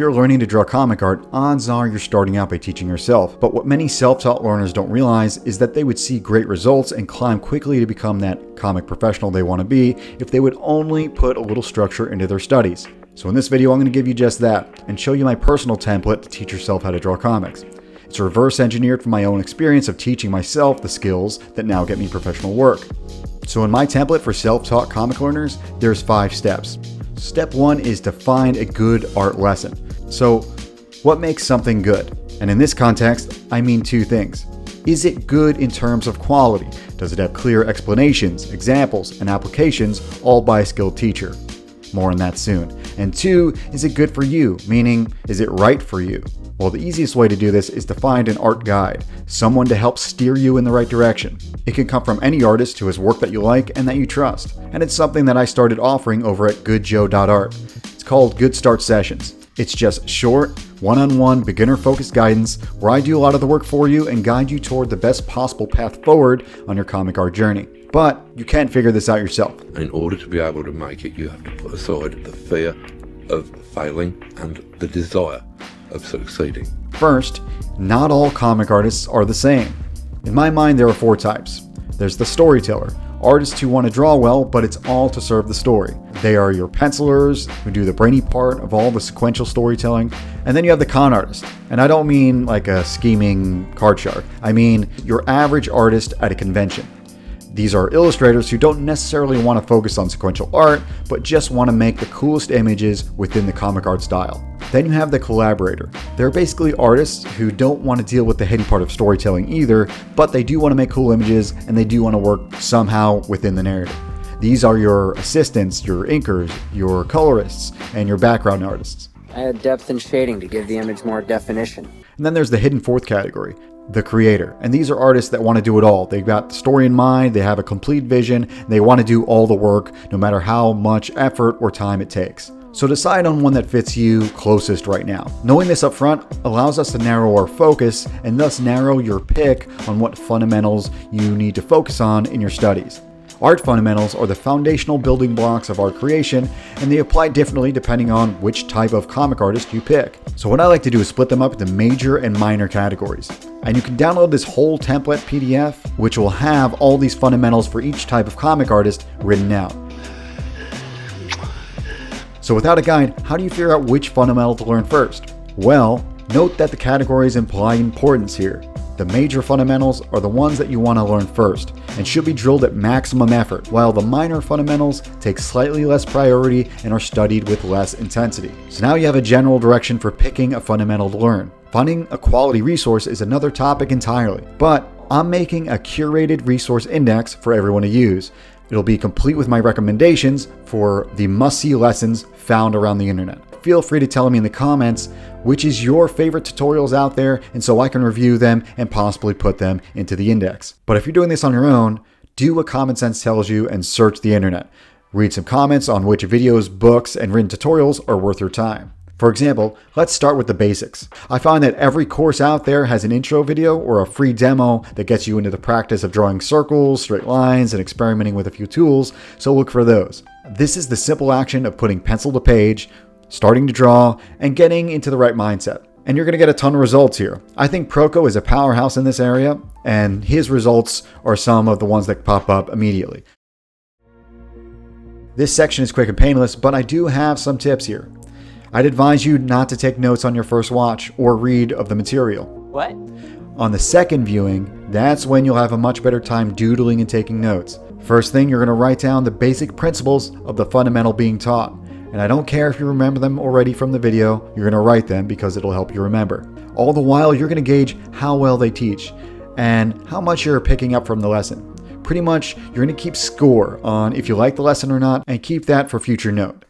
you're learning to draw comic art, odds are you're starting out by teaching yourself. But what many self-taught learners don't realize is that they would see great results and climb quickly to become that comic professional they want to be if they would only put a little structure into their studies. So in this video, I'm going to give you just that and show you my personal template to teach yourself how to draw comics. It's reverse engineered from my own experience of teaching myself the skills that now get me professional work. So in my template for self-taught comic learners, there's 5 steps. Step 1 is to find a good art lesson. So what makes something good? And in this context, I mean 2 things. Is it good in terms of quality? Does it have clear explanations, examples, and applications, all by a skilled teacher? More on that soon. And 2, is it good for you? Meaning, is it right for you? Well, the easiest way to do this is to find an art guide, someone to help steer you in the right direction. It can come from any artist who has work that you like and that you trust. And it's something that I started offering over at goodjoe.art. It's called Good Start Sessions. It's just short, one-on-one, beginner-focused guidance where I do a lot of the work for you and guide you toward the best possible path forward on your comic art journey. But you can't figure this out yourself. In order to be able to make it, you have to put aside the fear of failing and the desire of succeeding. First, not all comic artists are the same. In my mind, there are 4 types. There's the storyteller, artists who want to draw well, but it's all to serve the story. They are your pencilers who do the brainy part of all the sequential storytelling. And then you have the con artist. And I don't mean like a scheming card shark. I mean your average artist at a convention. These are illustrators who don't necessarily want to focus on sequential art, but just want to make the coolest images within the comic art style. Then you have the collaborator. They're basically artists who don't want to deal with the heady part of storytelling either, but they do want to make cool images and they do want to work somehow within the narrative. These are your assistants, your inkers, your colorists, and your background artists. I add depth and shading to give the image more definition. And then there's the hidden 4th category, the creator. And these are artists that want to do it all. They've got the story in mind, they have a complete vision, they want to do all the work, no matter how much effort or time it takes. So decide on one that fits you closest right now. Knowing this up front allows us to narrow our focus and thus narrow your pick on what fundamentals you need to focus on in your studies. Art fundamentals are the foundational building blocks of art creation, and they apply differently depending on which type of comic artist you pick. So what I like to do is split them up into major and minor categories. And you can download this whole template PDF, which will have all these fundamentals for each type of comic artist written out. So without a guide, how do you figure out which fundamental to learn first? Well, note that the categories imply importance here. The major fundamentals are the ones that you want to learn first and should be drilled at maximum effort, while the minor fundamentals take slightly less priority and are studied with less intensity. So now you have a general direction for picking a fundamental to learn. Finding a quality resource is another topic entirely, but I'm making a curated resource index for everyone to use. It'll be complete with my recommendations for the must-see lessons found around the internet. Feel free to tell me in the comments which is your favorite tutorials out there, and so I can review them and possibly put them into the index. But if you're doing this on your own, do what common sense tells you and search the internet. Read some comments on which videos, books, and written tutorials are worth your time. For example, let's start with the basics. I find that every course out there has an intro video or a free demo that gets you into the practice of drawing circles, straight lines, and experimenting with a few tools, so look for those. This is the simple action of putting pencil to page, starting to draw, and getting into the right mindset. And you're going to get a ton of results here. I think Proco is a powerhouse in this area, and his results are some of the ones that pop up immediately. This section is quick and painless, but I do have some tips here. I'd advise you not to take notes on your first watch or read of the material. What? On the second viewing, that's when you'll have a much better time doodling and taking notes. First thing, you're going to write down the basic principles of the fundamental being taught. And I don't care if you remember them already from the video, you're going to write them because it'll help you remember. All the while, you're going to gauge how well they teach and how much you're picking up from the lesson. Pretty much, you're going to keep score on if you like the lesson or not and keep that for future note.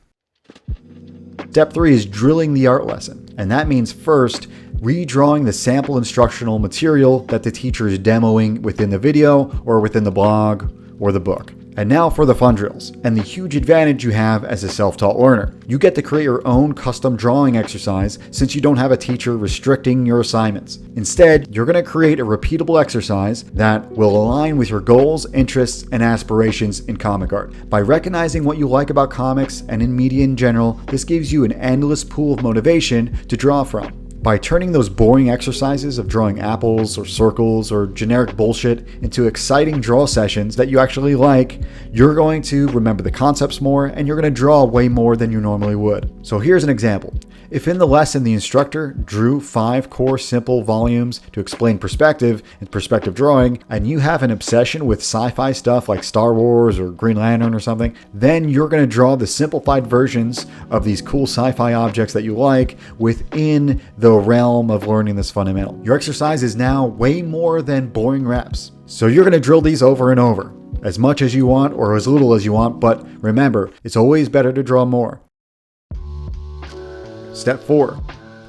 Step 3 is drilling the art lesson. And that means first, redrawing the sample instructional material that the teacher is demoing within the video or within the blog or the book. And now for the fun drills, and the huge advantage you have as a self-taught learner. You get to create your own custom drawing exercise since you don't have a teacher restricting your assignments. Instead, you're going to create a repeatable exercise that will align with your goals, interests, and aspirations in comic art. By recognizing what you like about comics and in media in general, this gives you an endless pool of motivation to draw from. By turning those boring exercises of drawing apples or circles or generic bullshit into exciting draw sessions that you actually like, you're going to remember the concepts more and you're going to draw way more than you normally would. So here's an example. If in the lesson the instructor drew 5 core simple volumes to explain perspective and perspective drawing, and you have an obsession with sci-fi stuff like Star Wars or Green Lantern or something, then you're going to draw the simplified versions of these cool sci-fi objects that you like within the realm of learning this fundamental. Your exercise is now way more than boring reps. So you're going to drill these over and over, as much as you want or as little as you want, but remember, it's always better to draw more. Step 4.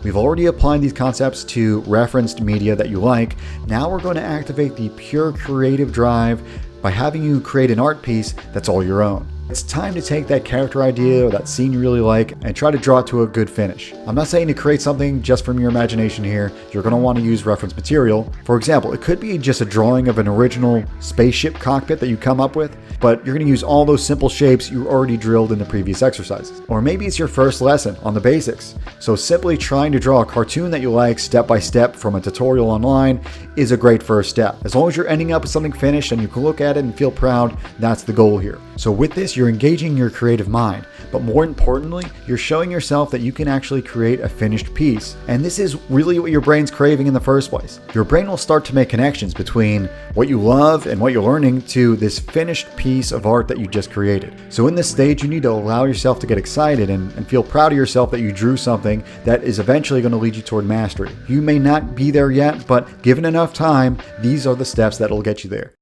We've already applied these concepts to referenced media that you like. Now we're going to activate the pure creative drive by having you create an art piece that's all your own. It's time to take that character idea or that scene you really like and try to draw it to a good finish. I'm not saying to create something just from your imagination here. You're going to want to use reference material. For example, it could be just a drawing of an original spaceship cockpit that you come up with, but you're going to use all those simple shapes you already drilled in the previous exercises. Or maybe it's your first lesson on the basics. So simply trying to draw a cartoon that you like step by step from a tutorial online is a great first step. As long as you're ending up with something finished and you can look at it and feel proud, that's the goal here. So with this, you're engaging your creative mind, but more importantly, you're showing yourself that you can actually create a finished piece. And this is really what your brain's craving in the first place. Your brain will start to make connections between what you love and what you're learning to this finished piece of art that you just created. So in this stage, you need to allow yourself to get excited and feel proud of yourself that you drew something that is eventually going to lead you toward mastery. You may not be there yet, but given enough time, these are the steps that will get you there.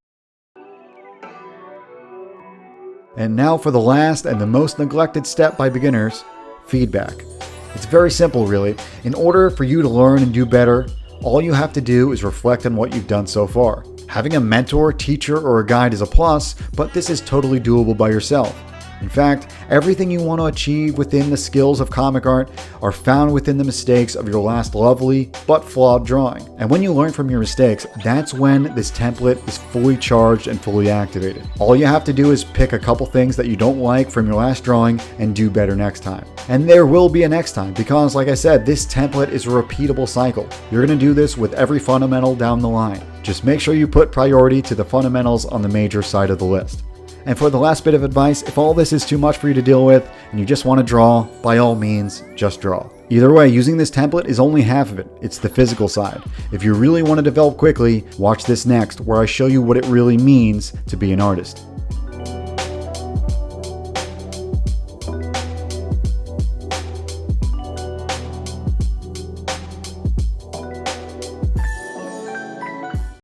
And now for the last and the most neglected step by beginners, feedback. It's very simple, really. In order for you to learn and do better, all you have to do is reflect on what you've done so far. Having a mentor, teacher, or a guide is a plus, but this is totally doable by yourself. In fact, everything you want to achieve within the skills of comic art are found within the mistakes of your last lovely but flawed drawing. And when you learn from your mistakes, that's when this template is fully charged and fully activated. All you have to do is pick a couple things that you don't like from your last drawing and do better next time. And there will be a next time because, like I said, this template is a repeatable cycle. You're going to do this with every fundamental down the line. Just make sure you put priority to the fundamentals on the major side of the list. And for the last bit of advice, if all this is too much for you to deal with and you just want to draw, by all means, just draw. Either way, using this template is only half of it. It's the physical side. If you really want to develop quickly, watch this next, where I show you what it really means to be an artist.